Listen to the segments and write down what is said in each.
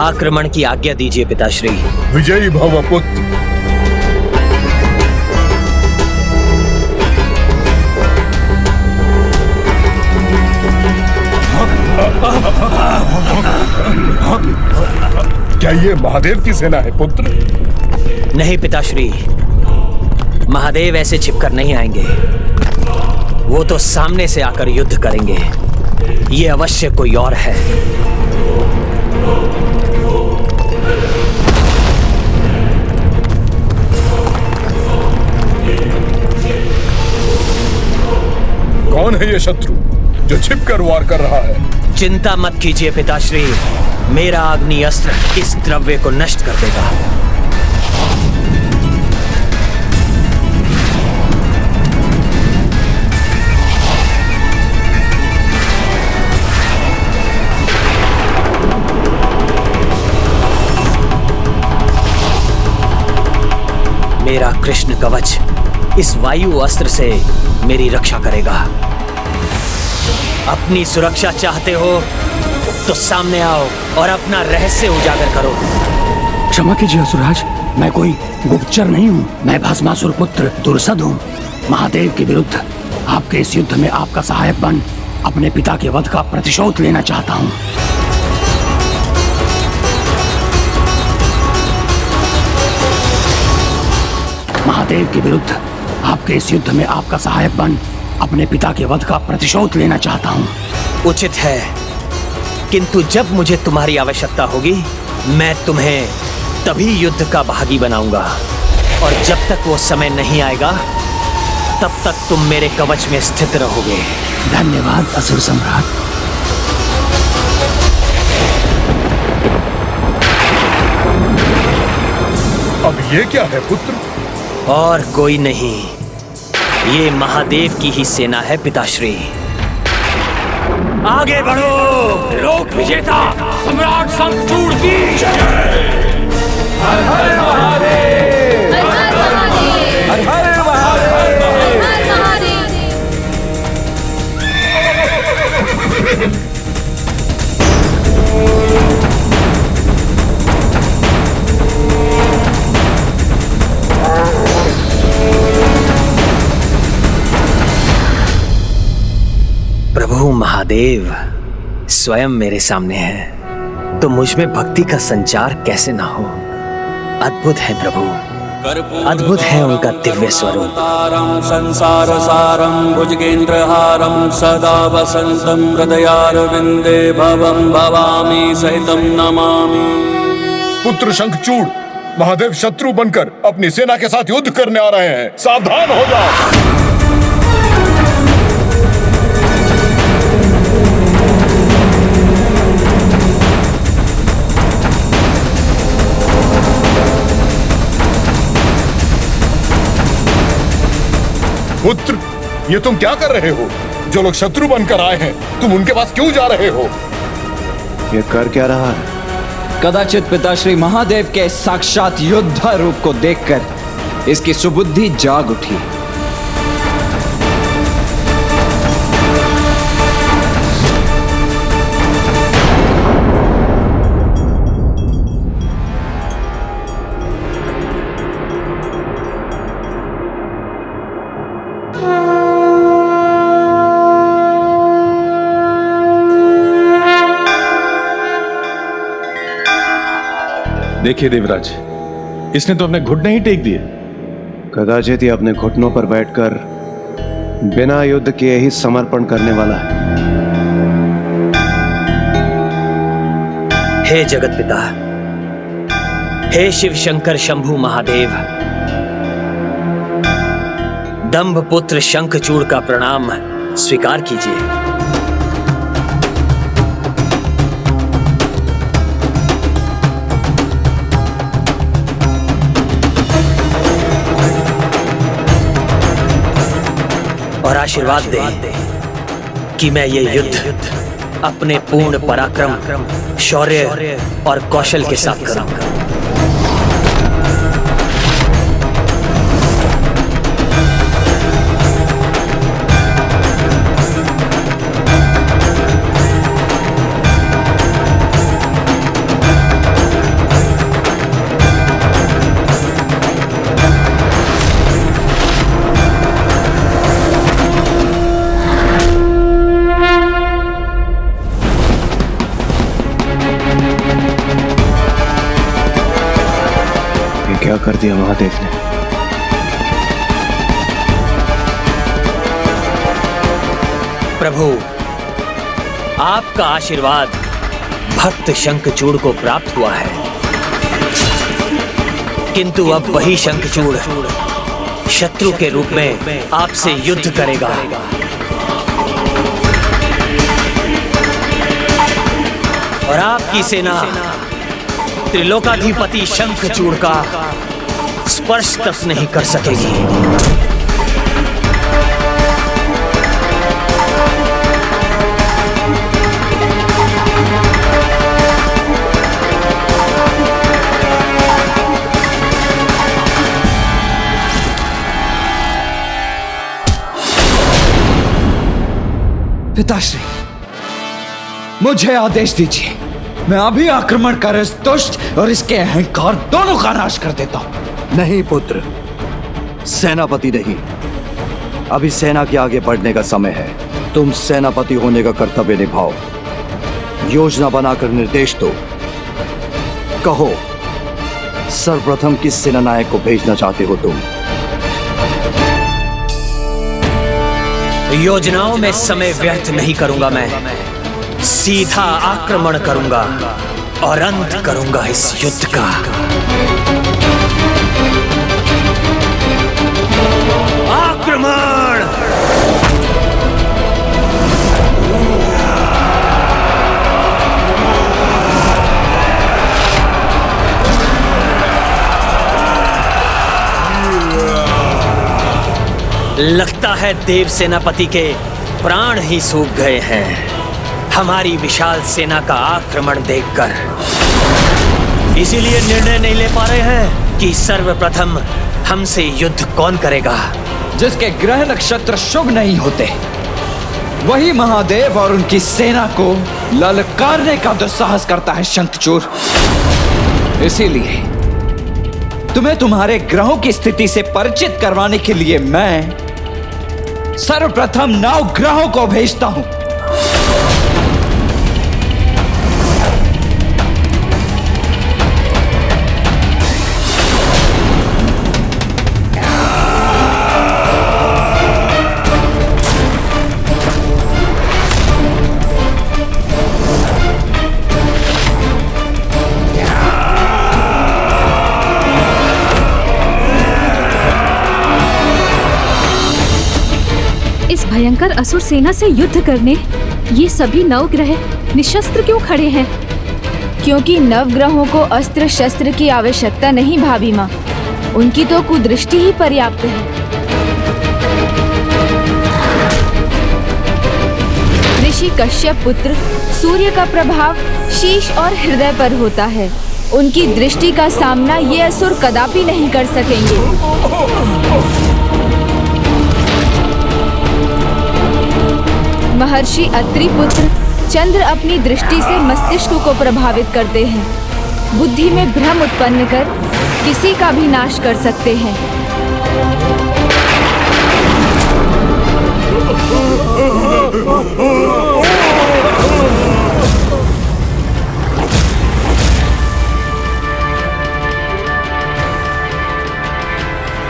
आक्रमण की आज्ञा दीजिए पिताश्री। विजयी भव पुत्र। क्या ये महादेव की सेना है पुत्र? नहीं पिताश्री, महादेव ऐसे छिपकर नहीं आएंगे। वो तो सामने से आकर युद्ध करेंगे। ये अवश्य कोई और है। कौन है ये शत्रु जो छिपकर वार कर रहा है? चिंता मत कीजिए पिताश्री, मेरा अग्नि अस्त्र इस द्रव्य को नष्ट कर देगा। मेरा कृष्ण कवच इस वायु अस्त्र से मेरी रक्षा करेगा। अपनी सुरक्षा चाहते हो तो सामने आओ और अपना रहस्य उजागर करो। क्षमा कीजिए असुरराज, मैं कोई गुप्तचर नहीं हूँ। मैं भस्मासुर पुत्र दुर्सद हूँ। महादेव के विरुद्ध आपके इस युद्ध में आपका सहायक बन अपने पिता के वध का प्रतिशोध लेना चाहता हूँ। महादेव के विरुद्ध आपके इस युद्ध में आपका सहायक बन अपने पिता के वध का प्रतिशोध लेना चाहता हूँ। उचित है, किंतु जब मुझे तुम्हारी आवश्यकता होगी मैं तुम्हें तभी युद्ध का भागी बनाऊंगा, और जब तक वो समय नहीं आएगा तब तक तुम मेरे कवच में स्थित रहोगे। धन्यवाद असुर सम्राट। अब ये क्या है पुत्र? और कोई नहीं, ये महादेव की ही सेना है पिताश्री। आगे बढ़ो। लोक विजेता सम्राट शंखचूड़ की जय। हर हर महादेव, हर हर महादेव, हर हर महादेव, हर हर महादेव। प्रभु महादेव स्वयं मेरे सामने है, तो मुझ में भक्ति का संचार कैसे ना हो। अद्भुत है प्रभु, अद्भुत है उनका दिव्य स्वरूप। संसार सारम भुजगेंद्रहारम सदा वसंतम हृदयारविंदे भवम भवामी सहितम नमामि। पुत्र शंखचूड़, महादेव शत्रु बनकर अपनी सेना के साथ युद्ध करने आ रहे हैं, सावधान हो जाओ। पुत्र, ये तुम क्या कर रहे हो? जो लोग शत्रु बनकर आए हैं, तुम उनके पास क्यों जा रहे हो? ये कर क्या रहा है? कदाचित पिताश्री महादेव के साक्षात योद्धा रूप को देखकर इसकी सुबुद्धि जाग उठी। देखिए देवराज, इसने तो अपने घुटने ही टेक दिए। कदाचित ये अपने घुटनों पर बैठकर बिना युद्ध किए ही समर्पण करने वाला है। हे जगत पिता, हे शिव शंकर शंभु महादेव, दंभ पुत्र शंखचूड़ का प्रणाम स्वीकार कीजिए। और आशीर्वाद दे कि मैं ये युद्ध अपने पूर्ण पराक्रम, शौर्य और कौशल के साथ करूंगा। कर दिया महादेव ने। प्रभु, आपका आशीर्वाद भक्त शंखचूड़ को प्राप्त हुआ है, किंतु अब वही शंखचूड़ शत्रु के रूप में आपसे युद्ध करेगा। और आपकी सेना त्रिलोकाधिपति शंखचूड़ का स्पर्श तक नहीं कर सकेगी। पिताश्री, मुझे आदेश दीजिए, मैं अभी आक्रमण कर इस दुष्ट और इसके अहंकार दोनों का नाश कर देता हूं। नहीं पुत्र, सेनापति नहीं, अभी सेना के आगे बढ़ने का समय है। तुम सेनापति होने का कर्तव्य निभाओ, योजना बनाकर निर्देश दो। कहो, सर्वप्रथम किस सेनानायक को भेजना चाहते हो तुम? योजनाओं में समय व्यर्थ नहीं करूंगा मैं, सीधा आक्रमण करूंगा और अंत करूंगा इस युद्ध का। आक्रमण! लगता है देव सेनापति के प्राण ही सूख गए हैं हमारी विशाल सेना का आक्रमण देखकर। इसीलिए निर्णय नहीं ले पा रहे हैं कि सर्वप्रथम हमसे युद्ध कौन करेगा। जिसके ग्रह नक्षत्र शुभ नहीं होते, वही महादेव और उनकी सेना को ललकारने का दुस्साहस करता है शंखचूड़। इसीलिए तुम्हें तुम्हारे ग्रहों की स्थिति से परिचित करवाने के लिए मैं सर्वप्रथम 9 ग्रहों को भेजता हूं। भयंकर असुर सेना से युद्ध करने ये सभी 9 ग्रह निशस्त्र क्यों खड़े हैं? क्योंकि 9 ग्रहों को अस्त्र शस्त्र की आवश्यकता नहीं भाभी माँ, उनकी तो कुदृष्टि ही पर्याप्त है। ऋषि कश्यप पुत्र सूर्य का प्रभाव शीश और हृदय पर होता है। उनकी दृष्टि का सामना ये असुर कदापि नहीं कर सकेंगे। महर्षि अत्रि पुत्र चंद्र अपनी दृष्टि से मस्तिष्क को प्रभावित करते हैं, बुद्धि में भ्रम उत्पन्न कर किसी का भी नाश कर सकते हैं।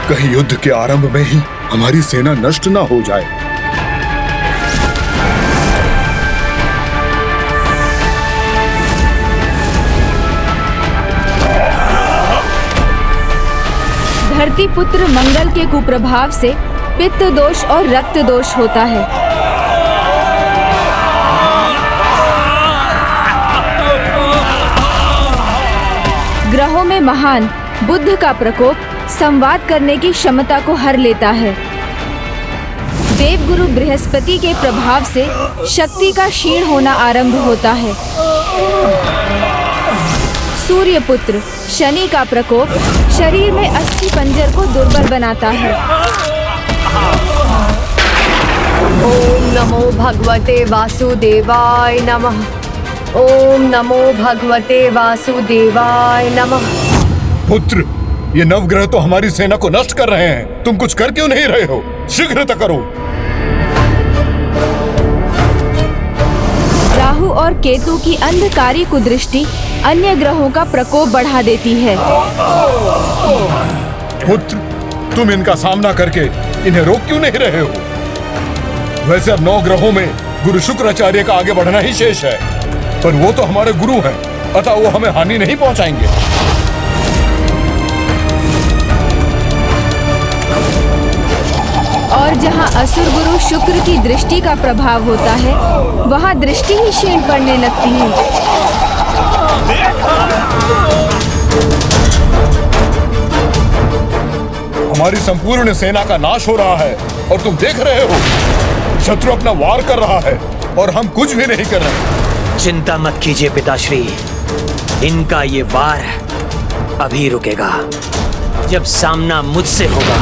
कहीं युद्ध के आरंभ में ही हमारी सेना नष्ट ना हो जाए। धरती पुत्र मंगल के कुप्रभाव से पित्त दोष और रक्त दोष होता है। ग्रहों में महान बुध का प्रकोप संवाद करने की क्षमता को हर लेता है। देवगुरु बृहस्पति के प्रभाव से शक्ति का क्षीण होना आरंभ होता है। सूर्य पुत्र शनि का प्रकोप शरीर में अस्थि पंजर को दुर्बल बनाता है। ओम नमो भगवते वासुदेवाय नमः। ओम नमो भगवते वासुदेवाय नमः। पुत्र, ये 9 ग्रह तो हमारी सेना को नष्ट कर रहे हैं, तुम कुछ कर क्यों नहीं रहे हो? शीघ्रता करो। राहु और केतु की अंधकारी कुदृष्टि अन्य ग्रहों का प्रकोप बढ़ा देती है। पुत्र, तुम इनका सामना करके इन्हें रोक क्यों नहीं रहे हो? वैसे अब 9 ग्रहों में गुरु शुक्राचार्य का आगे बढ़ना ही शेष है, पर वो तो हमारे गुरु हैं, अतः वो हमें हानि नहीं पहुंचाएंगे। और जहां असुर गुरु शुक्र की दृष्टि का प्रभाव होता है, वहां दृष्टि ही क्षीण पड़ने लगती है। हमारी संपूर्ण सेना का नाश हो रहा है और तुम देख रहे हो, शत्रु अपना वार कर रहा है और हम कुछ भी नहीं कर रहे। चिंता मत कीजिए पिताश्री, इनका ये वार अभी रुकेगा जब सामना मुझसे होगा।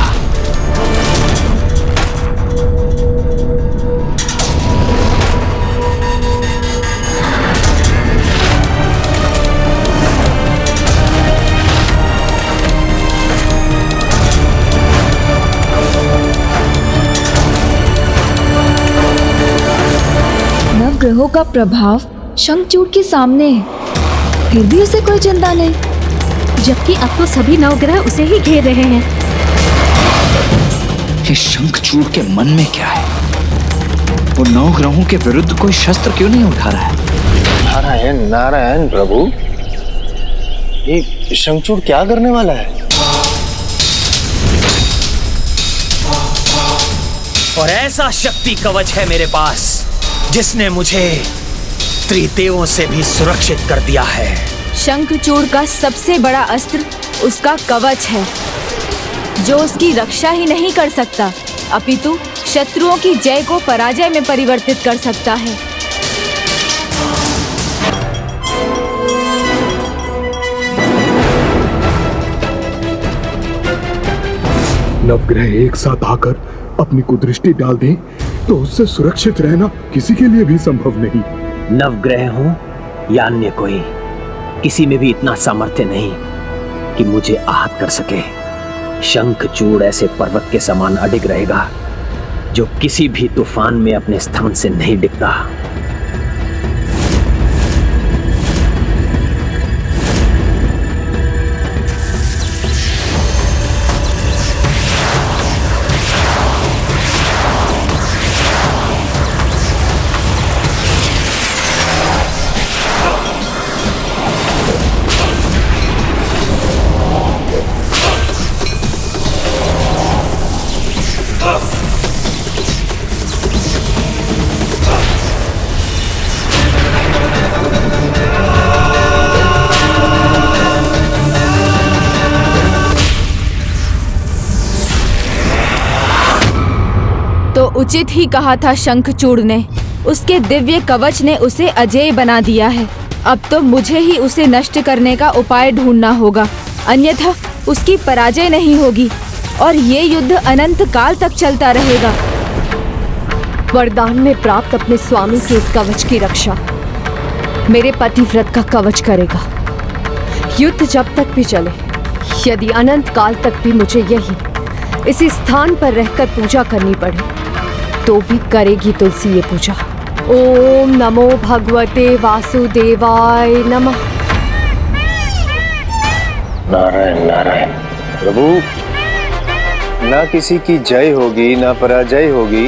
ग्रहों का प्रभाव शंखचूड़ के सामने है, फिर भी उसे कोई चिंता नहीं, जबकि अब तो सभी नवग्रह उसे ही घेर रहे हैं। ये शंखचूड़ के मन में क्या है? वो 9 ग्रहों के विरुद्ध कोई शस्त्र क्यों नहीं उठा रहा है? नारायण नारायण प्रभु, ये शंखचूड़ क्या करने वाला है? और ऐसा शक्ति कवच है मेरे पास जिसने मुझे त्रिदेवों से भी सुरक्षित कर दिया है। शंखचूड़ का सबसे बड़ा अस्त्र उसका कवच है, जो उसकी रक्षा ही नहीं कर सकता, अपितु शत्रुओं की जय को पराजय में परिवर्तित कर सकता है। नवग्रह एक साथ आकर अपनी कुदृष्टि डाल दें तो उससे सुरक्षित रहना किसी के लिए भी संभव नहीं। नवग्रह हो या अन्य कोई, किसी में भी इतना सामर्थ्य नहीं कि मुझे आहत कर सके। शंखचूड़ ऐसे पर्वत के समान अडिग रहेगा जो किसी भी तूफान में अपने स्थान से नहीं डिगता। उचित ही कहा था शंखचूड़ ने, उसके दिव्य कवच ने उसे अजेय बना दिया है। अब तो मुझे ही उसे नष्ट करने का उपाय ढूंढना होगा, अन्यथा उसकी पराजय नहीं होगी और ये युद्ध अनंत काल तक चलता रहेगा। वरदान में प्राप्त अपने स्वामी के इस कवच की रक्षा मेरे पतिव्रत का कवच करेगा। युद्ध जब तक भी चले, यदि अनंत काल तक भी मुझे यही इसी स्थान पर रहकर पूजा करनी पड़े, तो भी करेगी तुलसी ये पूजा। ओम नमो भगवते वासुदेवाय नमः। नारायण नारायण प्रभु, ना किसी की जय होगी ना पराजय होगी,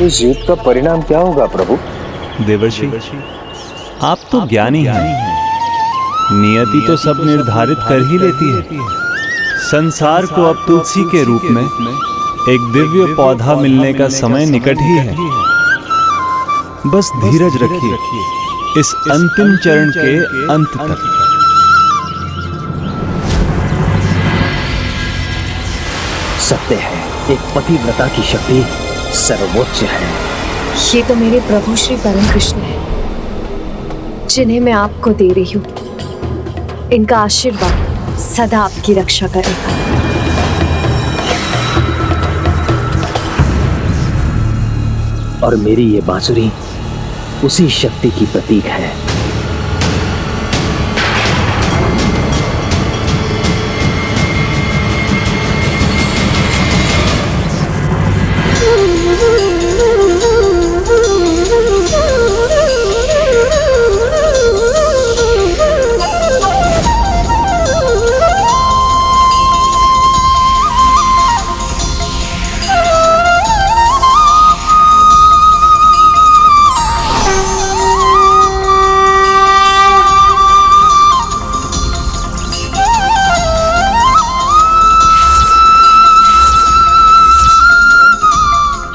इस युद्ध का परिणाम क्या होगा प्रभु? देवर्षि, आप तो ज्ञानी हैं। नियति तो सब निर्धारित कर ही लेती है। संसार को अब तुलसी के रूप में एक दिव्य पौधा मिलने का समय निकट ही है। बस धीरज रखिए इस अंतिम चरण के अंत तक। सत्य है, एक पतिव्रता की शक्ति सर्वोच्च है। ये तो मेरे प्रभु श्री परम कृष्ण है, जिन्हें मैं आपको दे रही हूँ। इनका आशीर्वाद सदा आपकी रक्षा करेगा। और मेरी ये बांसुरी उसी शक्ति की प्रतीक है।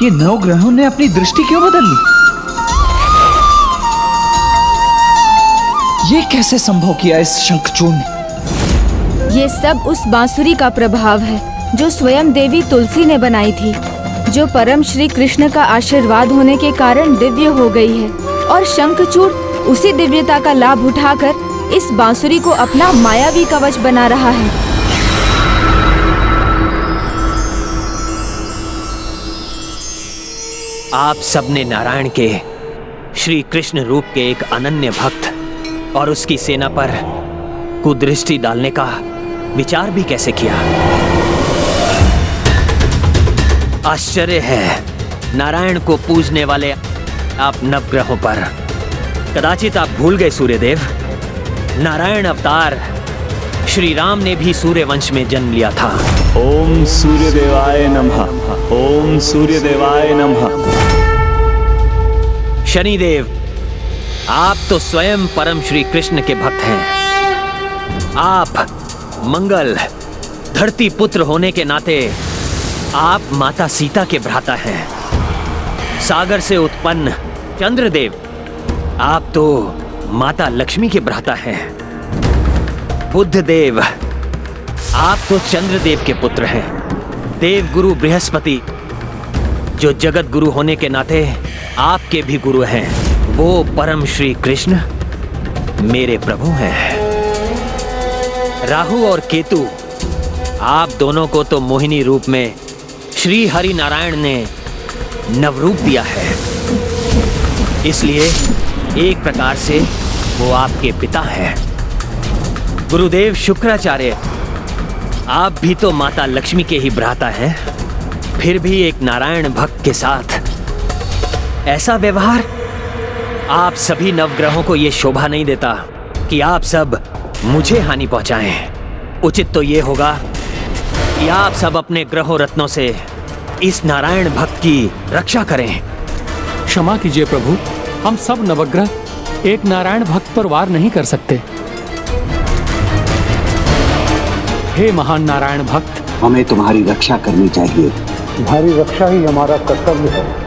ये 9 ग्रहों ने अपनी दृष्टि क्यों बदल ली? ये कैसे संभव किया इस शंखचूड़ ने? ये सब उस बांसुरी का प्रभाव है जो स्वयं देवी तुलसी ने बनाई थी, जो परम श्री कृष्ण का आशीर्वाद होने के कारण दिव्य हो गई है। और शंखचूड़ उसी दिव्यता का लाभ उठाकर इस बांसुरी को अपना मायावी कवच बना रहा है। आप सबने नारायण के श्री कृष्ण रूप के एक अनन्य भक्त और उसकी सेना पर कुदृष्टि डालने का विचार भी कैसे किया? आश्चर्य है, नारायण को पूजने वाले आप नवग्रहों पर कदाचित आप भूल गए सूर्यदेव, नारायण अवतार श्री राम ने भी सूर्य वंश में जन्म लिया था। ओम सूर्यदेवाय नमः, ओम सूर्यदेवाय नमः। शनिदेव, आप तो स्वयं परम श्री कृष्ण के भक्त हैं। आप मंगल धरती पुत्र होने के नाते आप माता सीता के भ्राता हैं। सागर से उत्पन्न चंद्रदेव, आप तो माता लक्ष्मी के भ्राता हैं। बुद्धदेव, आप तो चंद्रदेव के पुत्र हैं। देव गुरु बृहस्पति, जो जगत गुरु होने के नाते आपके भी गुरु हैं, वो परम श्री कृष्ण मेरे प्रभु हैं। राहु और केतु, आप दोनों को तो मोहिनी रूप में श्री हरि नारायण ने नवरूप दिया है, इसलिए एक प्रकार से वो आपके पिता हैं। गुरुदेव शुक्राचार्य, आप भी तो माता लक्ष्मी के ही भ्राता हैं, फिर भी एक नारायण भक्त के साथ ऐसा व्यवहार, आप सभी नवग्रहों को ये शोभा नहीं देता कि आप सब मुझे हानि पहुंचाएं। उचित तो ये होगा कि आप सब अपने ग्रहों रत्नों से इस नारायण भक्त की रक्षा करें। क्षमा कीजिए प्रभु, हम सब नवग्रह एक नारायण भक्त पर वार नहीं कर सकते। हे महान नारायण भक्त, हमें तुम्हारी रक्षा करनी चाहिए। तुम्हारी रक्षा ही हमारा कर्तव्य है।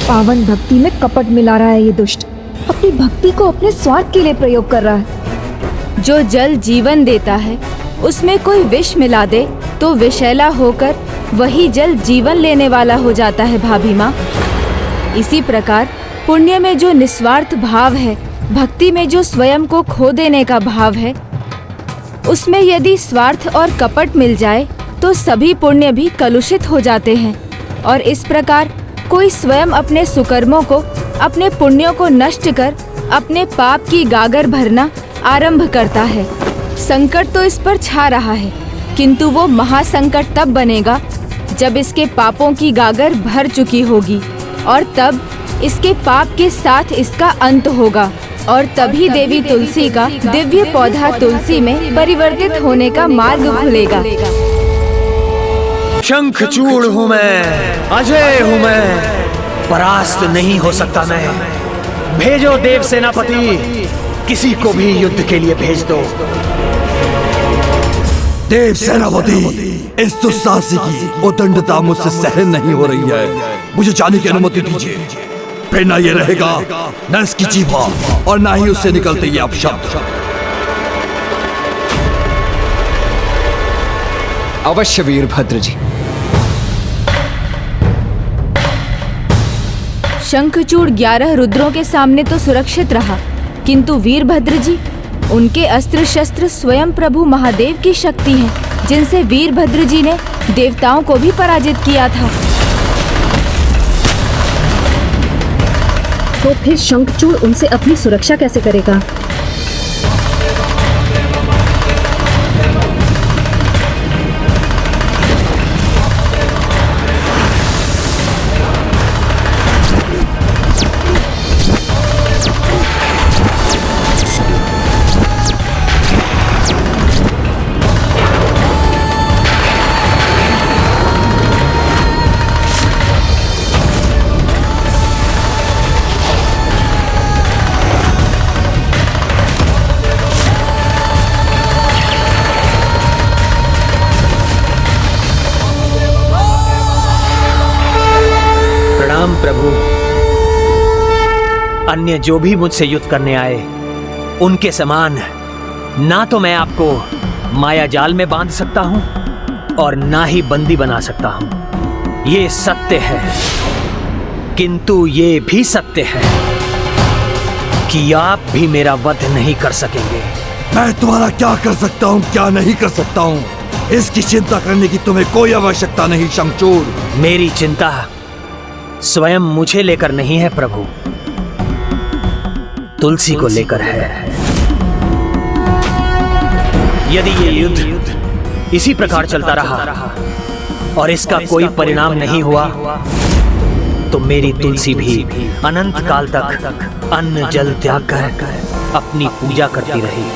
पावन भक्ति में कपट मिला रहा है ये दुष्ट। अपनी भक्ति को अपने स्वार्थ के लिए प्रयोग कर रहा है। जो जल जीवन देता है, उसमें कोई विष मिला दे तो विषैला होकर वही जल जीवन लेने वाला हो जाता है भाभी माँ। इसी प्रकार पुण्य में जो निस्वार्थ भाव है, भक्ति में जो स्वयं को खो देने का भाव है, उसमें यदि स्वार्थ और कपट मिल जाए तो सभी पुण्य भी कलुषित हो जाते हैं। और इस प्रकार कोई स्वयं अपने सुकर्मों को, अपने पुण्यों को नष्ट कर अपने पाप की गागर भरना आरंभ करता है। संकट तो इस पर छा रहा है, किंतु वो महासंकट तब बनेगा जब इसके पापों की गागर भर चुकी होगी, और तब इसके पाप के साथ इसका अंत होगा, और तभी देवी तुलसी का दिव्य पौधा तुलसी में परिवर्तित होने का मार्ग खुलेगा। शंखचूड़ हूँ मैं, अजय हूँ मैं, परास्त नहीं हो सकता मैं। भेजो देव सेनापति, किसी को भी युद्ध के लिए भेज दो। देव सेनापति, इस दुस्साहसी की उदंडता मुझसे सहन नहीं हो रही है। मुझे जाने की अनुमति दीजिए, फिर ना ये रहेगा न इसकी जीवा और ना ही उससे निकलते ये अपशब्द। अवश्य वीरभद्र जी। शंखचूड़ 11 रुद्रों के सामने तो सुरक्षित रहा, किंतु वीरभद्र जी, उनके अस्त्र शस्त्र स्वयं प्रभु महादेव की शक्ति हैं, जिनसे वीरभद्र जी ने देवताओं को भी पराजित किया था। तो फिर शंखचूड़ उनसे अपनी सुरक्षा कैसे करेगा? प्रभु, अन्य जो भी मुझसे युद्ध करने आए उनके समान ना तो मैं आपको माया जाल में बांध सकता हूं और ना ही बंदी बना सकता हूं। ये सत्य है, किंतु ये भी सत्य है कि आप भी मेरा वध नहीं कर सकेंगे। मैं तुम्हारा क्या कर सकता हूँ, क्या नहीं कर सकता हूँ, इसकी चिंता करने की तुम्हें कोई आवश्यकता नहीं शंखचूड़। मेरी चिंता स्वयं मुझे लेकर नहीं है प्रभु, तुलसी को लेकर है। यदि ये युद्ध इसी प्रकार चलता रहा और इसका कोई परिणाम नहीं हुआ तो मेरी तुलसी भी अनंत काल तक अन्न जल त्याग कर अपनी पूजा करती रही,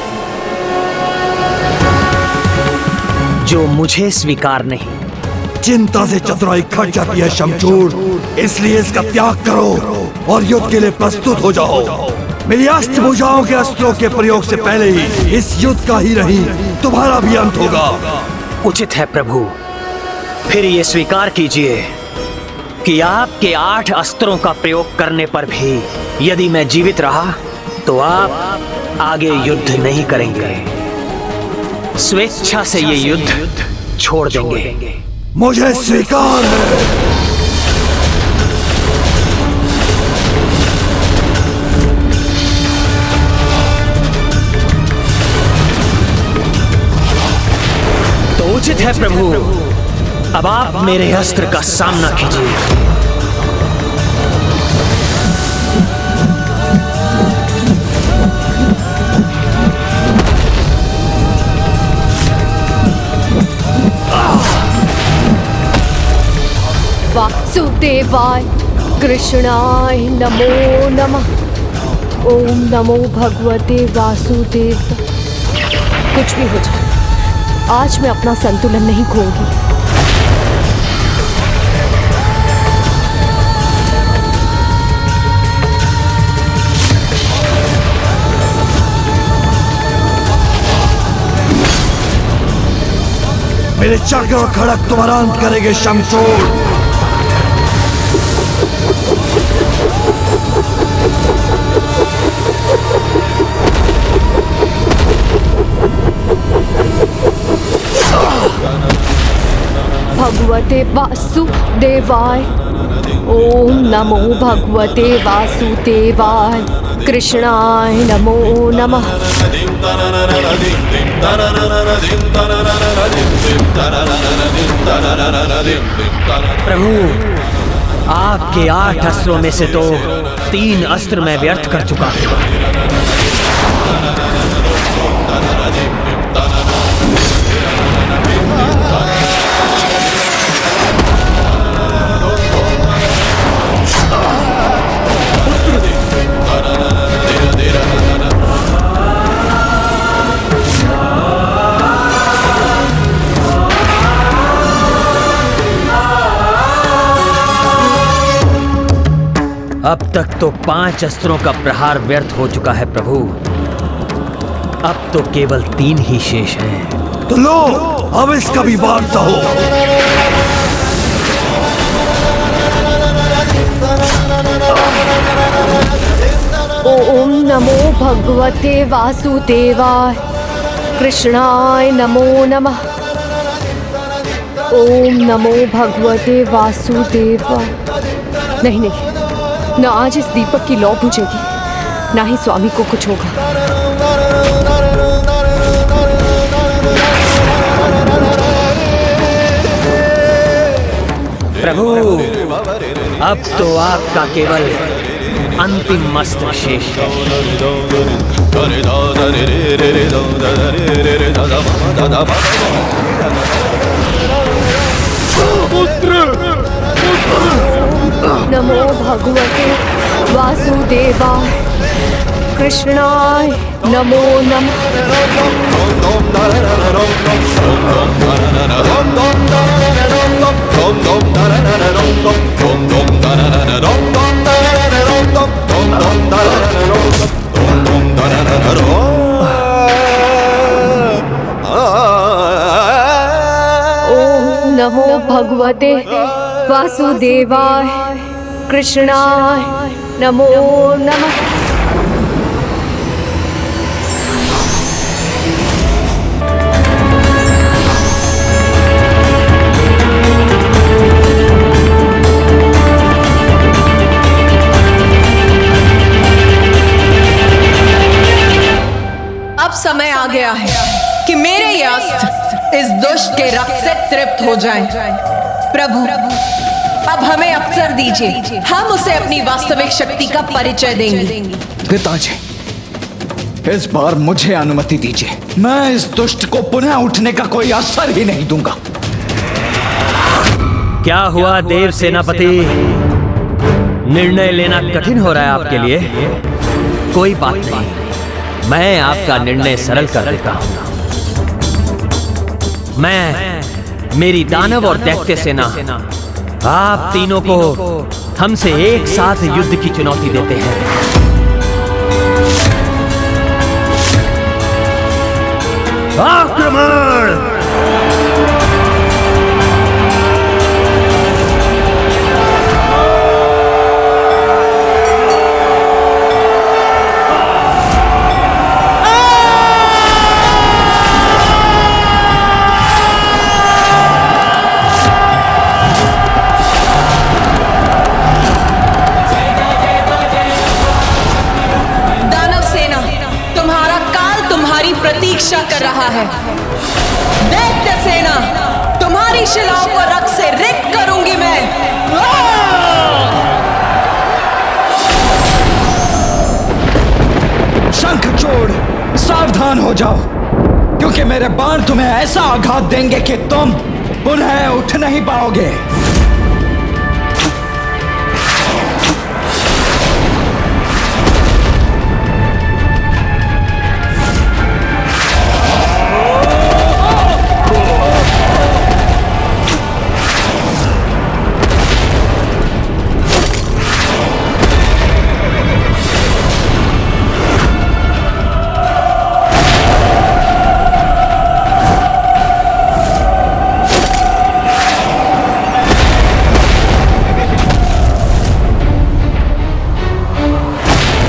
जो मुझे स्वीकार नहीं। चिंता से चतुराई खट जाती है शंखचूड़, इसलिए इसका त्याग करो और युद्ध के लिए प्रस्तुत हो जाओ। मेरी अष्टभुजाओं के अस्त्रों के प्रयोग से पहले ही इस युद्ध का ही नहीं तुम्हारा भी अंत होगा। उचित है प्रभु, फिर ये स्वीकार कीजिए कि आपके 8 अस्त्रों का प्रयोग करने पर भी यदि मैं जीवित रहा तो आप आगे युद्ध नहीं करेंगे, स्वेच्छा से ये युद्ध छोड़ देंगे। मुझे स्वीकार है। तो उचित है प्रभु, अब आप मेरे अस्त्र का सामना कीजिए। वासुदेवाय कृष्णाय नमो नमः। ओम नमो भगवते वासुदेव। कुछ भी हो जाए, आज मैं अपना संतुलन नहीं खोऊंगी। मेरे चक्र और खड़क तुम्हारा अंत करेंगे शंखचूड़। भगवते वासुदेवाय। ओम नमो भगवते वासुदेवाय कृष्णाय नमो नमः। प्रभु, आपके 8 अस्त्रों में से तो 3 अस्त्र मैं व्यर्थ कर चुका हूं। अब तक तो 5 अस्त्रों का प्रहार व्यर्थ हो चुका है प्रभु, अब तो केवल 3 ही शेष हैं। तो लो, अब इसका भी वार सहो। ओम नमो भगवते वासुदेवाय कृष्णाय नमो नमः। ओम नमो भगवते वासुदेवाय। नहीं नहीं, न आज इस दीपक की लौ बुझेगी, ना ही स्वामी को कुछ होगा। प्रभु, अब तो आपका केवल अंतिम अस्त्र शेष है। नमो भगवते वासुदेवाय कृष्णाय नमो ओम नमो भगवते वासुदेवाय कृष्णाय नमो नमः। अब समय आ गया है कि मेरे ये अस्त्र इस दुष्ट के रक्त से तृप्त हो जाएं। प्रभु, अब हमें अवसर दीजिए, हम उसे अपनी वास्तविक शक्ति का परिचय देंगे। पिताजी, इस बार मुझे अनुमति दीजिए। मैं इस दुष्ट को पुनः उठने का कोई असर ही नहीं दूंगा। क्या हुआ देव सेनापति? निर्णय लेना कठिन हो रहा है आपके लिए? कोई बात नहीं, मैं आपका निर्णय सरल कर देता हूं। मेरी दानव और दैत्य सेना आप तीनों को हमसे एक साथ युद्ध की चुनौती देते हैं। आक्रमण! प्रतीक्षा कर रहा है। दैत्य सेना, तुम्हारी शिलाओं को रक्त से रिक्त करूंगी मैं। शंखचूड़, सावधान हो जाओ, क्योंकि मेरे बाण तुम्हें ऐसा आघात देंगे कि तुम पुनः उठ नहीं पाओगे।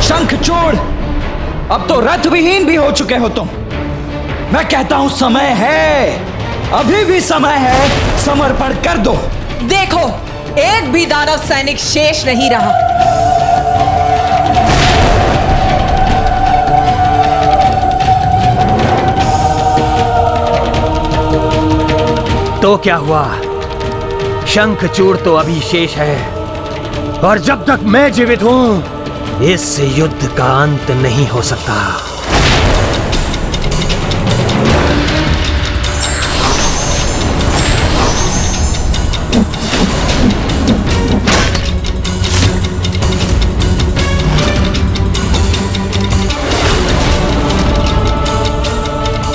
शंखचूड़, अब तो रथ विहीन भी हो चुके हो तुम। मैं कहता हूं समय है, अभी भी समय है, समर्पण कर दो। देखो, एक भी दानव सैनिक शेष नहीं रहा। तो क्या हुआ? शंखचूड़ तो अभी शेष है, और जब तक मैं जीवित हूं इस युद्ध का अंत नहीं हो सकता।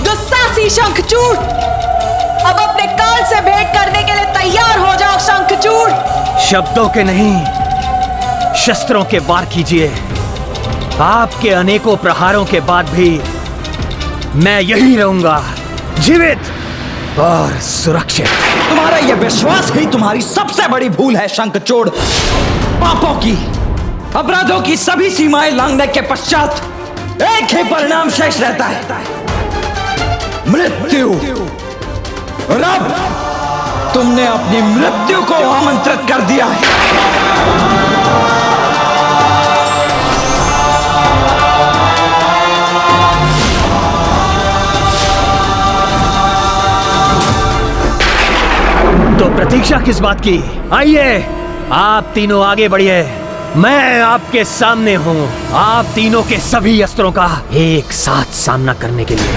दुस्साहसी शंखचूड़, अब अपने काल से भेंट करने के लिए तैयार हो जाओ शंखचूड़। शब्दों के नहीं, शस्त्रों के वार कीजिए। आपके अनेकों प्रहारों के बाद भी मैं यही रहूंगा, जीवित और सुरक्षित। तुम्हारा यह विश्वास ही तुम्हारी सबसे बड़ी भूल है शंखचूड़। पापों की, अपराधों की सभी सीमाएं लांघने के पश्चात एक ही परिणाम शेष रहता है, मृत्यु। और अब तुमने अपनी मृत्यु को आमंत्रित कर दिया है। तो प्रतीक्षा किस बात की? आइए, आप तीनों आगे बढ़िए मैं आपके सामने हूँ, आप तीनों के सभी अस्त्रों का एक साथ सामना करने के लिए।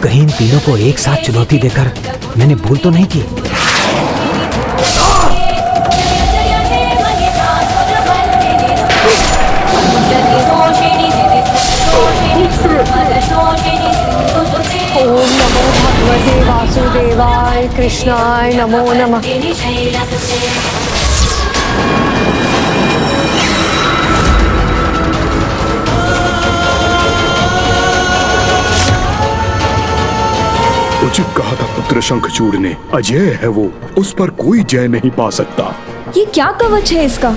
कहीं इन तीनों को एक साथ चुनौती देकर मैंने भूल तो नहीं की? ओम नमो भगवते वासुदेवाय कृष्णाय नमो नमः। उचित कहा था पुत्र शंखचूड़ ने, अजय है वो, उस पर कोई जय नहीं पा सकता। ये क्या कवच है इसका,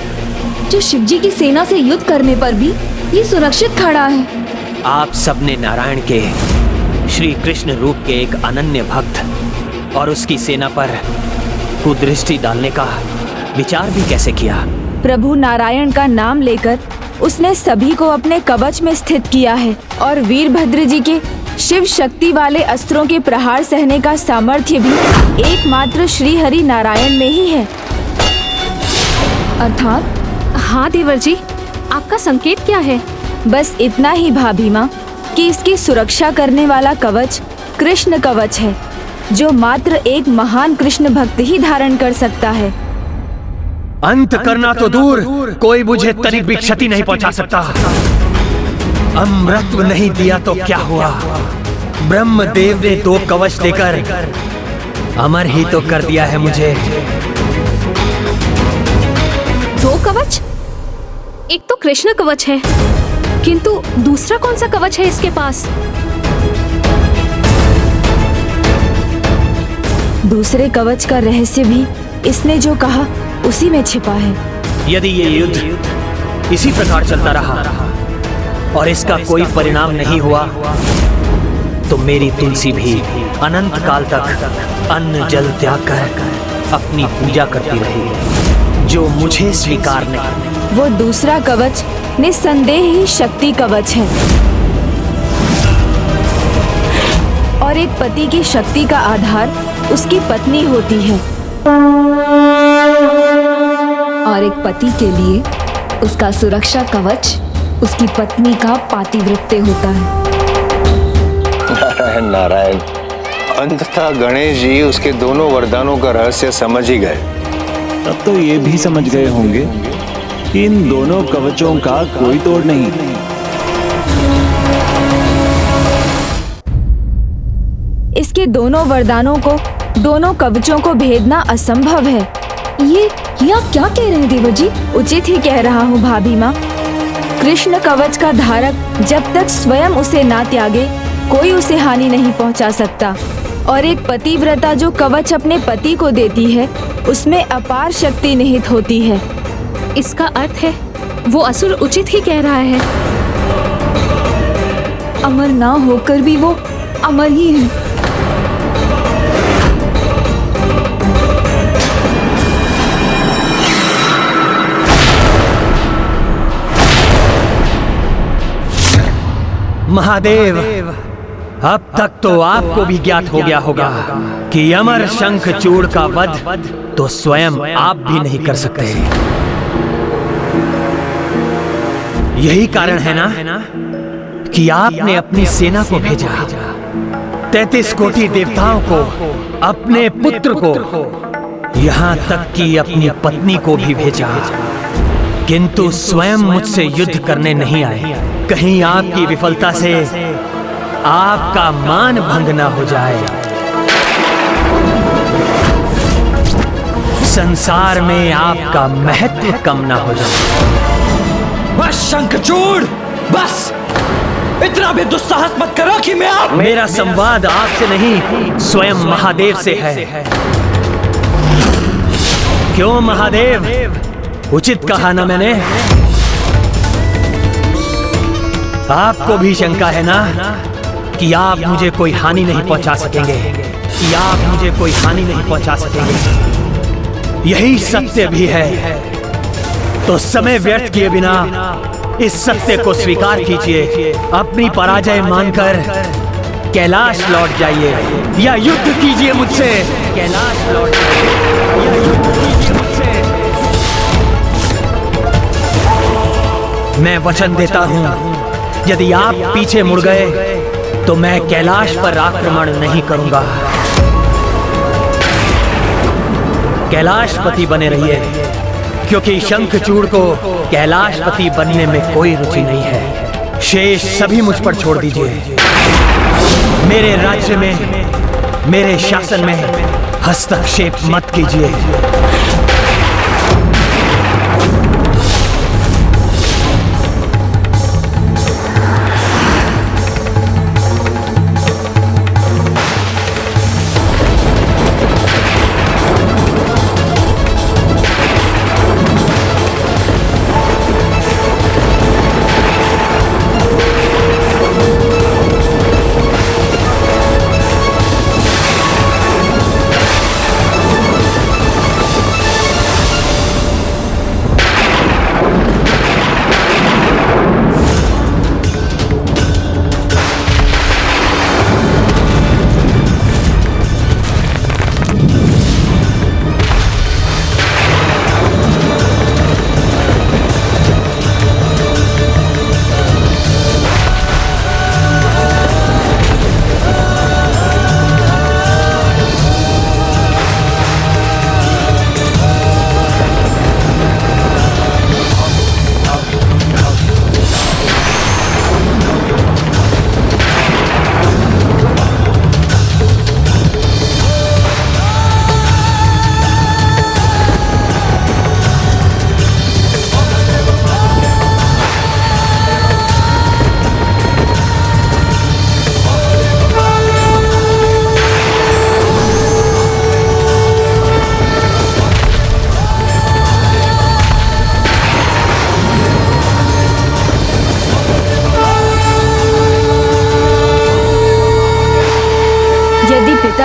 जो शिवजी की सेना से युद्ध करने पर भी ये सुरक्षित खड़ा है? आप सबने नारायण के श्री कृष्ण रूप के एक अनन्य भक्त और उसकी सेना पर कुदृष्टि डालने का विचार भी कैसे किया? प्रभु नारायण का नाम लेकर उसने सभी को अपने कवच में स्थित किया है और वीरभद्र जी के शिव शक्ति वाले अस्त्रों के प्रहार सहने का सामर्थ्य भी एकमात्र श्री हरि नारायण में ही है। अर्थात? हाँ देवर जी, आपका संकेत क्या है? बस इतना ही भाभी माँ कि इसकी सुरक्षा करने वाला कवच कृष्ण कवच है, जो मात्र एक महान कृष्ण भक्त ही धारण कर सकता है। अंत करना तो दूर, कोई मुझे तनिक भी क्षति नहीं पहुंचा सकता। अमृत नहीं दिया तो क्या हुआ? ब्रह्मदेव ने 2 कवच देकर अमर ही तो कर दिया है मुझे। 2 कवच? एक तो कृष्ण कवच है, किंतु दूसरा कौन सा कवच है इसके पास? दूसरे कवच का रहस्य भी इसने जो कहा उसी में छिपा है। यदि ये युद्ध इसी प्रकार चलता रहा और इसका कोई परिणाम नहीं हुआ तो मेरी तुलसी भी अनंत काल तक अन्न जल त्याग कर अपनी पूजा करती रही, जो मुझे स्वीकार नहीं। वो दूसरा कवच निस्संदेह ही शक्ति कवच है और एक पति की शक्ति का आधार उसकी पत्नी होती है और एक पति के लिए उसका सुरक्षा कवच उसकी पत्नी का पातिव्रत्य होता है। नारायण नारायण, अंततः गणेश जी उसके दोनों वरदानों का रहस्य समझ ही गए। तब तो ये भी समझ गए होंगे कि इन दोनों कवचों का कोई तोड़ नहीं। इसके दोनों वरदानों को, दोनों कवचों को भेदना असंभव है। ये आप क्या कह रहे हैं देवर जी? उचित ही कह रहा हूँ भाभी माँ। कृष्ण कवच का धारक जब तक स्वयं उसे ना त्यागे, कोई उसे हानि नहीं पहुँचा सकता। और एक पतिव्रता जो कवच अपने पति को देती है, उसमें अपार शक्ति निहित होती है। इसका अर्थ है वो असुर उचित ही कह रहा है। अमर ना होकर भी वो अमर ही है। महादेव, अब तक तो आपको भी ज्ञात हो गया होगा कि अमर शंखचूड़ का वध तो स्वयं आप भी नहीं कर सकते। यही कारण है ना कि आपने अपनी सेना को भेजा, 33 कोटि देवताओं को, अपने पुत्र को, यहाँ तक कि अपनी पत्नी को भी भेजा, किंतु स्वयं मुझसे युद्ध करने नहीं आए। कहीं आपकी विफलता से आपका मान भंग न हो जाए, संसार में आपका महत्व कम न हो जाए। बस शंखचूड़, बस इतना भी दुस्साहस मत करो कि मैं आप। मेरा संवाद आपसे नहीं, स्वयं महादेव से है। क्यों महादेव, उचित कहा ना मैंने? आपको भी शंका है ना कि आप मुझे कोई हानि नहीं पहुंचा सकेंगे, कि आप मुझे कोई हानि नहीं पहुंचा सकेंगे। यही सत्य भी है। तो समय व्यर्थ किए बिना इस सत्य को स्वीकार कीजिए, अपनी पराजय मानकर कैलाश लौट जाइए या युद्ध कीजिए मुझसे। कैलाश लौट जाइए या युद्ध कीजिए मुझसे। मैं वचन देता हूं, यदि आप पीछे मुड़ गए तो मैं कैलाश पर आक्रमण नहीं करूंगा। कैलाशपति बने रहिए, क्योंकि शंखचूड़ को कैलाशपति बनने में कोई रुचि नहीं है। शेष सभी मुझ पर छोड़ दीजिए। मेरे राज्य में, मेरे शासन में हस्तक्षेप मत कीजिए।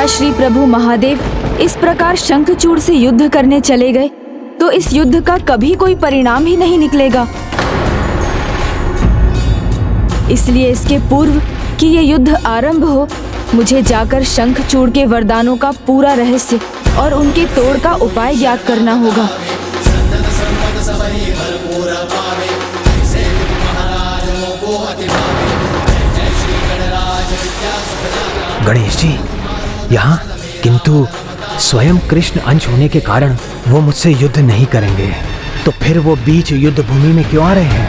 श्री प्रभु महादेव इस प्रकार शंखचूड़ से युद्ध करने चले गए तो इस युद्ध का कभी कोई परिणाम ही नहीं निकलेगा। इसलिए इसके पूर्व कि ये युद्ध आरंभ हो, मुझे जाकर शंखचूड़ के वरदानों का पूरा रहस्य और उनके तोड़ का उपाय ज्ञात करना होगा। गणेश जी यहाँ, किंतु स्वयं कृष्ण अंश होने के कारण वो मुझसे युद्ध नहीं करेंगे, तो फिर वो बीच युद्ध भूमि में क्यों आ रहे हैं?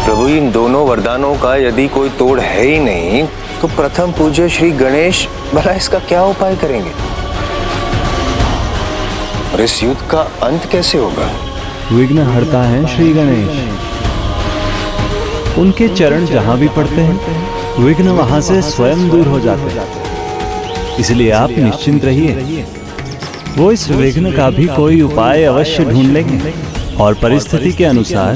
प्रभु, इन दोनों वरदानों का यदि कोई तोड़ है ही नहीं तो प्रथम पूज्य श्री गणेश भला इसका क्या उपाय करेंगे और इस युद्ध का अंत कैसे होगा? विघ्न हरता है श्री गणेश। उनके चरण जहां भी पड़ते हैं विघ्न वहां से स्वयं दूर हो जाते हैं। इसलिए आप निश्चिंत रहिए, वो इस विघ्न का भी कोई उपाय अवश्य ढूंढ लेंगे और परिस्थिति के अनुसार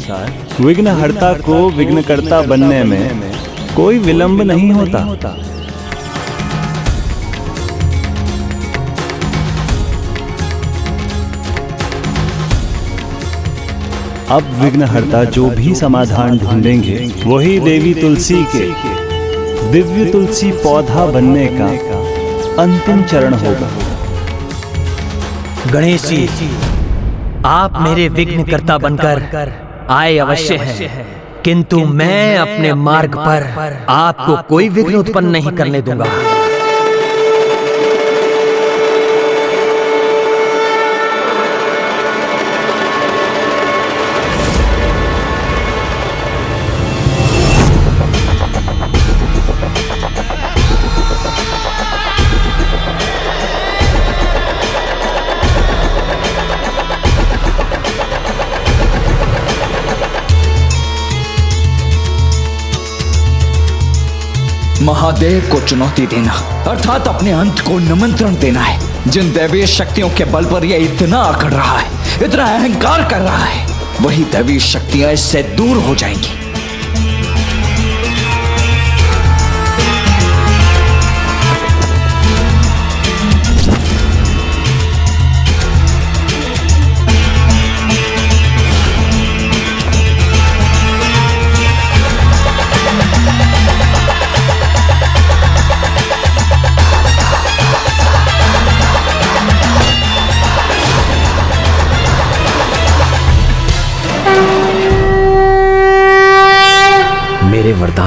विघ्नहर्ता को विघ्नकर्ता बनने में कोई विलंब नहीं होता। अब विघ्नहर्ता जो भी समाधान ढूंढेंगे वही देवी तुलसी के दिव्य तुलसी पौधा बनने का अंतिम चरण होगा। गणेश जी, आप मेरे विघ्नकर्ता बनकर आए अवश्य हैं, किंतु मैं अपने मार्ग पर आपको कोई विघ्न उत्पन्न नहीं करने दूंगा। महादेव को चुनौती देना अर्थात अपने अंत को निमंत्रण देना है। जिन दैवीय शक्तियों के बल पर यह इतना अकड़ रहा है, इतना अहंकार कर रहा है, वही दैवीय शक्तियां इससे दूर हो जाएंगी।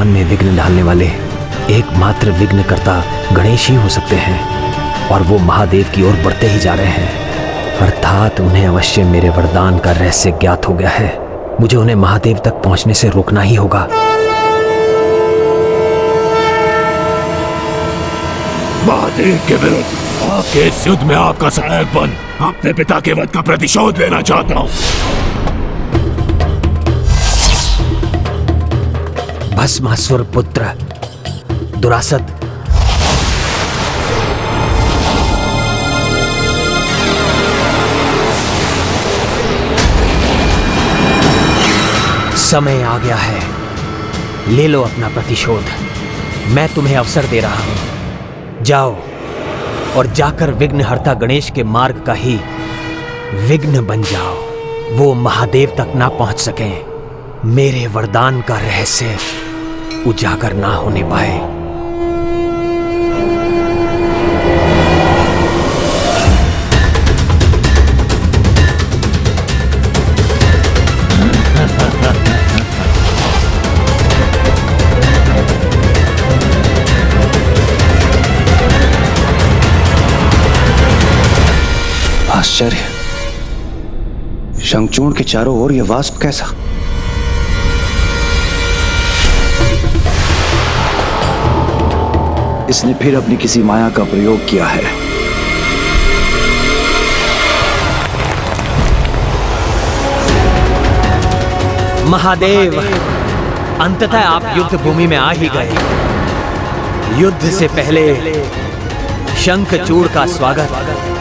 वरदान में विघ्न डालने वाले एकमात्र विघ्नकर्ता गणेश ही हो सकते हैं, और वो महादेव की ओर बढ़ते ही जा रहे हैं। अर्थात उन्हें अवश्य मेरे वरदान का रहस्य ज्ञात हो गया है। मुझे उन्हें महादेव तक पहुंचने से रोकना ही होगा। महादेव के विरुद्ध आपके इस युद्ध में आपका सहायक बन अपने पिता के वध का प्रतिशोध लेना चाहता हूँ। भस्मासुर पुत्र दुरासद, समय आ गया है, ले लो अपना प्रतिशोध। मैं तुम्हें अवसर दे रहा हूं। जाओ और जाकर विघ्नहर्ता गणेश के मार्ग का ही विघ्न बन जाओ। वो महादेव तक ना पहुंच सकें, मेरे वरदान का रहस्य उजागर ना होने पाए। आश्चर्य, शंखचूर्ण के चारों ओर यह वाष्प कैसा? इसने फिर अपनी किसी माया का प्रयोग किया है। महादेव, अंततः आप युद्ध भूमि में आ ही गए। युद्ध से पहले शंखचूड़ का स्वागत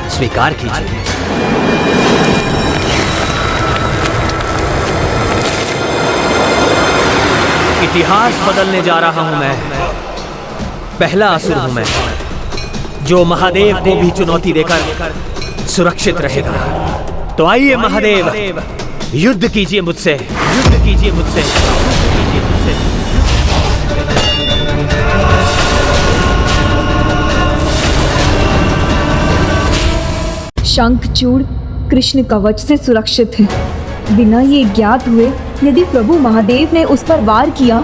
स्वीकार कीजिए। इतिहास बदलने जा रहा हूं मैं। पहला असुर हूं मैं जो महादेव को भी चुनौती देकर सुरक्षित रहेगा। तो आइए महादेव, युद्ध कीजिए मुझसे, युद्ध कीजिए मुझसे, कीजिए मुझसे। शंखचूड़ कृष्ण कवच से सुरक्षित है। बिना ये ज्ञात हुए यदि प्रभु महादेव ने उस पर वार किया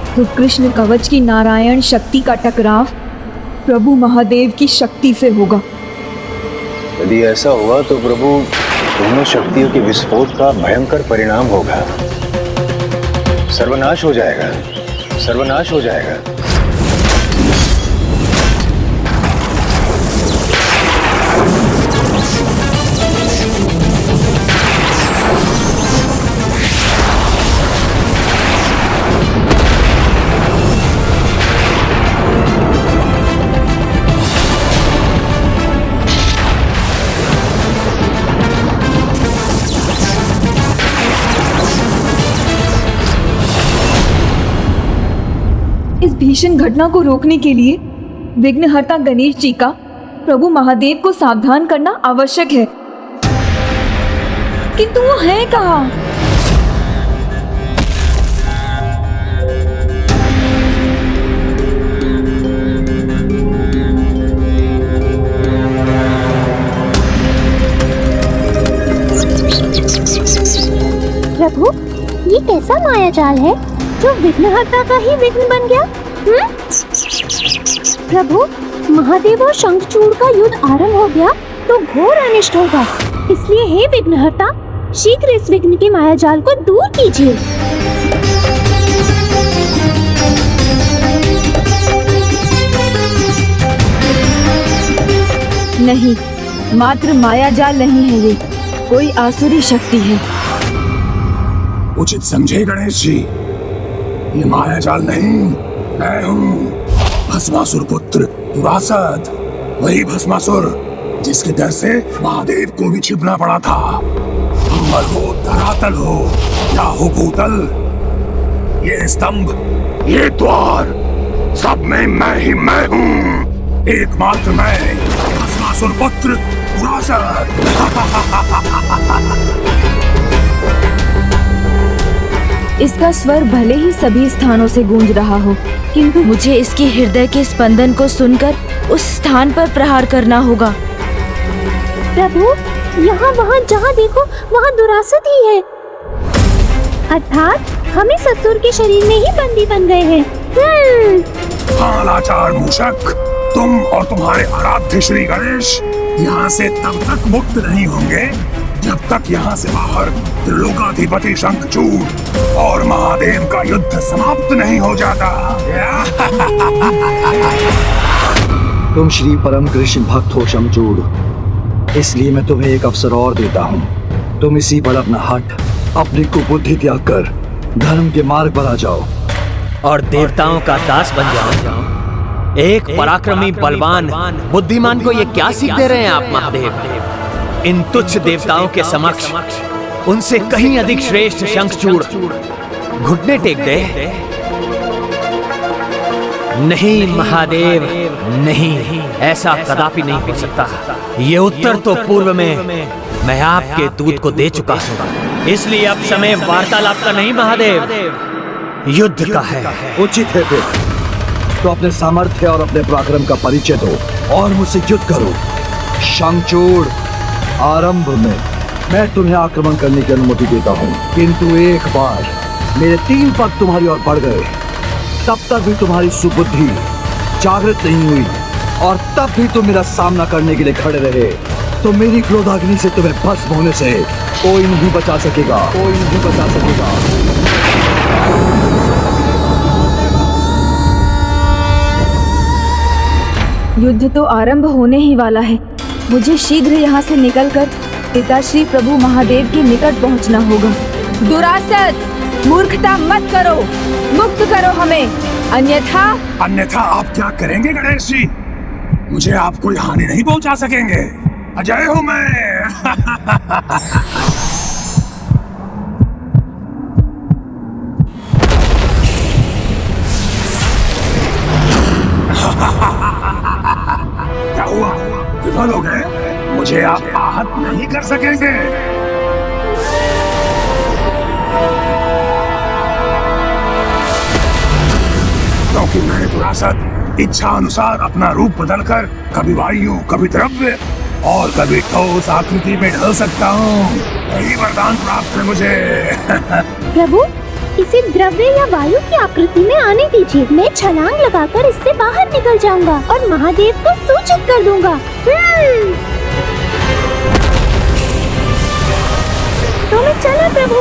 तो कृष्ण कवच की नारायण शक्ति का टकराव प्रभु महादेव की शक्ति से होगा। यदि ऐसा हुआ तो प्रभु दोनों शक्तियों के विस्फोट का भयंकर परिणाम होगा। सर्वनाश हो जाएगा, सर्वनाश हो जाएगा। इस भीषण घटना को रोकने के लिए विघ्नहर्ता गणेश जी का प्रभु महादेव को सावधान करना आवश्यक है, किंतु वो है कहाँ? प्रभु, ये कैसा मायाजाल है जो विघ्नहर्ता का ही विघ्न बन गया? प्रभु, महादेव और शंखचूड़ का युद्ध आरंभ हो गया तो घोर अनिष्ट होगा। इसलिए हे विघ्नहर्ता, शीघ्र इस विघ्न के मायाजाल को दूर कीजिए। नहीं, मात्र मायाजाल नहीं है, ये कोई आसुरी शक्ति है। उचित समझे गणेश जी, ये मायाजाल नहीं, मैं हूँ भस्मासुर पुत्र दुरासद। वही भस्मासुर जिसके डर से महादेव को भी छिपना पड़ा था। अंबर हो, धरातल हो या हो भूतल, ये स्तंभ, ये द्वार, सब में मैं ही मैं हूँ। एकमात्र मैं, भस्मासुर पुत्र दुरासद। इसका स्वर भले ही सभी स्थानों से गूंज रहा हो, किंतु मुझे इसके हृदय के स्पंदन को सुनकर उस स्थान पर प्रहार करना होगा। प्रभु, यहाँ वहाँ जहाँ देखो वहाँ दुरासद ही है। अर्थात हम इस असुर के शरीर में ही बंदी बन गए हैं। हाँ लाचार मूषक, तुम और तुम्हारे आराध्य श्री गणेश यहाँ से तब तक मुक्त नहीं होंगे जब तक यहाँ से बाहर त्रिलोकाधिपति शंखचूड़ और महादेव का युद्ध समाप्त नहीं हो जाता। तुम श्री परम कृष्ण भक्त हो शंखचूड़, इसलिए मैं तुम्हें एक अवसर और देता हूँ। तुम इसी पर अपना हठ, अपनी कुबुद्धि त्याग कर धर्म के मार्ग पर आ जाओ और देवताओं का दास बन जाओ। एक पराक्रमी बलवान बुद्धिमान को ये क्या सीख दे रहे हैं आप महादेव? इन तुच्छ देवताओं के समक्ष उनसे कहीं अधिक श्रेष्ठ शंखचूड़ घुटने टेक दे। नहीं महादेव, नहीं, ऐसा कदापि नहीं हो सकता। ये उत्तर तो पूर्व में मैं आपके दूत को दे चुका हूँ, इसलिए अब समय वार्तालाप का नहीं महादेव, युद्ध का है। उचित है फिर तो अपने सामर्थ्य और अपने पराक्रम का परिचय दो और मुझसे युद्ध करो। शंखचूड़, आरंभ में मैं तुम्हें आक्रमण करने की अनुमति देता हूँ, किंतु एक बार मेरे 3 पग तुम्हारी ओर बढ़ गए, तब तक भी तुम्हारी सुबुद्धि जागृत नहीं हुई और तब भी तुम मेरा सामना करने के लिए खड़े रहे, तो मेरी क्रोधाग्नि से तुम्हें भस्म होने से कोई नहीं बचा सकेगा, कोई नहीं बचा सकेगा। युद्ध तो आरंभ होने ही वाला है। मुझे शीघ्र यहाँ से निकलकर पिता श्री प्रभु महादेव के निकट पहुँचना होगा। दुरासद, मूर्खता मत करो, मुक्त करो हमें, अन्यथा आप क्या करेंगे गणेश जी? मुझे आप कोई हानि नहीं पहुंचा सकेंगे। अजय हूं मैं। क्या हुआ, विफल हो गए? मुझे आप आहत नहीं कर सकेंगे। क्योंकि मैं दुरासद इच्छा अनुसार अपना रूप बदलकर कभी वायु, कभी द्रव्य और कभी ठोस आकृति में ढल सकता हूँ। यही वरदान प्राप्त है मुझे। प्रभु, इसे द्रव्य या वायु की आकृति में आने दीजिए। मैं छलांग लगाकर इससे बाहर निकल जाऊंगा और महादेव को सूचित कर दूंगा। तो मैं चला प्रभु।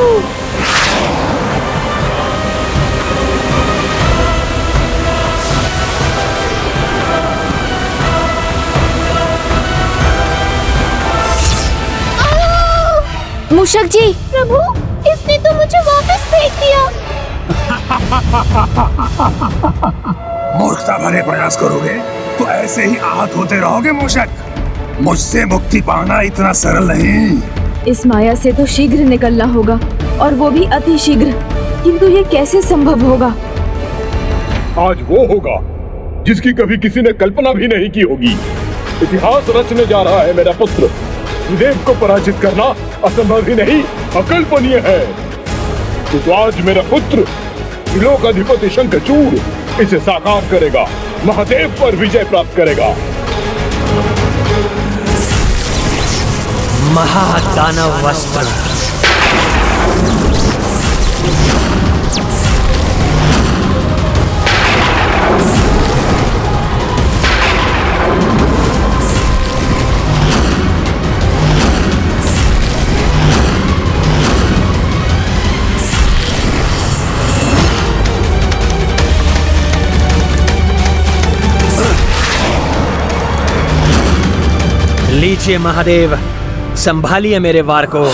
मूषक जी, प्रभु, इसने तो मुझे वापस फेंक दिया। मूर्खता भरे प्रयास करोगे तो ऐसे ही आहत होते रहोगे मूषक। मुझसे मुक्ति पाना इतना सरल नहीं। इस माया से तो शीघ्र निकलना होगा, और वो भी अति शीघ्र, किंतु ये कैसे संभव होगा? आज वो होगा जिसकी कभी किसी ने कल्पना भी नहीं की होगी। इतिहास रचने जा रहा है मेरा पुत्र। देव को पराजित करना असंभव ही नहीं, अकल्पनीय है। तो आज मेरा पुत्र त्रिलोकाधिपति शंखचूड़ इसे साकार करेगा, महादेव पर विजय प्राप्त करेगा। महादानव वस्त्र। लीजिए महादेव, संभालिए मेरे वार को।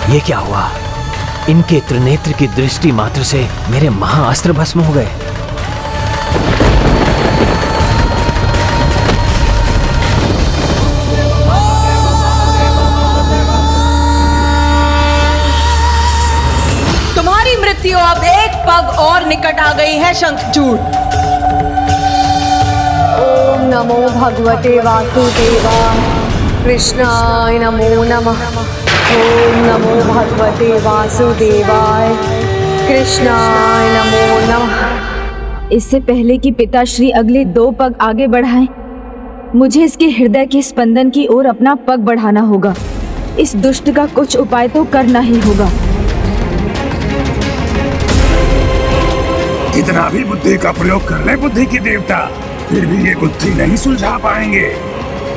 ये क्या हुआ? इनके त्रिनेत्र की दृष्टि मात्र से मेरे महाअस्त्र भस्म हो गए। तुम्हारी मृत्यु अब एक पग और निकट आ गई है शंखचूड़। ओम नमो भगवते वासुदेवाय। कृष्णाय नमो नमः। ओम नमो भगवते वासुदेवाय। कृष्णाय नमो नमः। इससे पहले कि पिताश्री अगले 2 पग आगे बढ़ाएं, मुझे इसके हृदय के स्पंदन की ओर अपना पग बढ़ाना होगा। इस दुष्ट का कुछ उपाय तो करना ही होगा। कितना भी बुद्धि का प्रयोग कर ले बुद्धि की देवता, फिर भी ये बुद्धि नहीं सुलझा पाएंगे।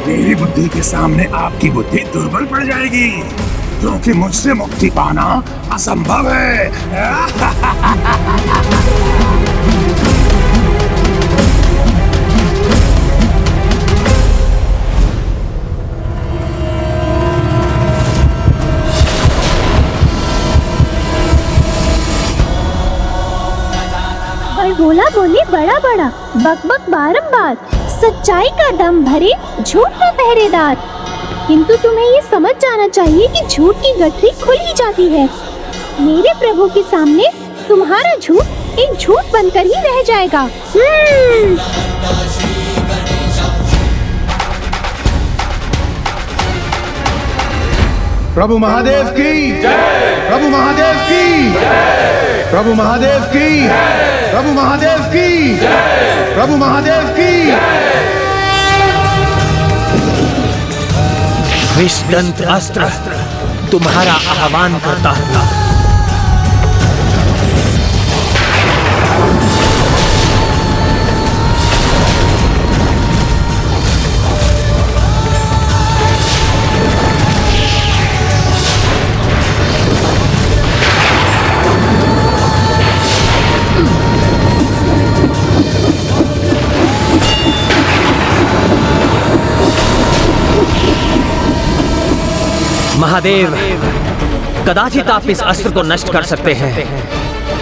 मेरी बुद्धि के सामने आपकी बुद्धि दुर्बल पड़ जाएगी, क्योंकि मुझसे मुक्ति पाना असंभव है। और बोला बोले बड़ा बड़ा, बक बक बारंबार, सच्चाई का दम भरे झूठ का पहरेदार। किंतु तुम्हें ये समझ जाना चाहिए कि झूठ की गठरी खुल ही जाती है। मेरे प्रभु के सामने तुम्हारा झूठ एक झूठ बनकर ही रह जाएगा। प्रभु महादेव की जय। प्रभु महादेव की जय। प्रभु महादेव की जय। प्रभु महादेव की जय। प्रभु महादेव की जय। विषदंत अस्त्र तुम्हारा आह्वान करता हुआ महादेव, कदाचित आप इस अस्त्र को नष्ट कर सकते हैं,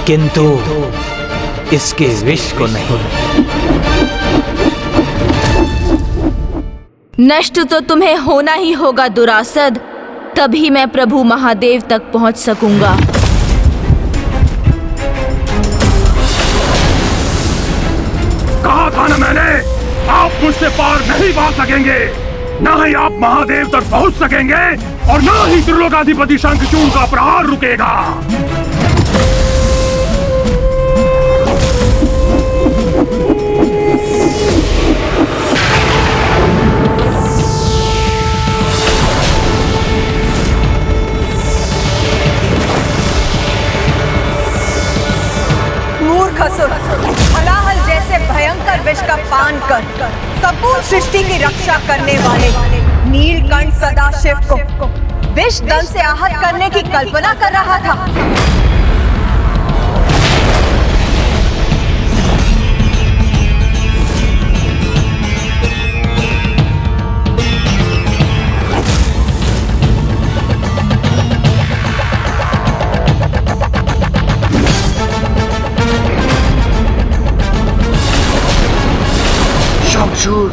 किंतु इसके विष को नहीं। नष्ट तो तुम्हें होना ही होगा दुरासद, तभी मैं प्रभु महादेव तक पहुंच सकूंगा। कहा था ना मैंने, आप मुझसे पार नहीं पा सकेंगे। ना ही आप महादेव तक पहुंच सकेंगे और ना ही त्रिलोकाधिपति शंखचूड़ का प्रहार रुकेगा। मूर्ख असुर, हलाहल जैसे भयंकर विष का पान कर संपूर्ण सृष्टि की रक्षा करने वाले नीलकंठ सदाशिव को विष दल से आहत करने की कल्पना कर रहा था। शंखचूड़,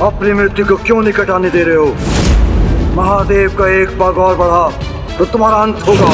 अपनी मृत्यु को क्यों निकट आने दे रहे हो? महादेव का एक पग और बढ़ा तो तुम्हारा अंत होगा,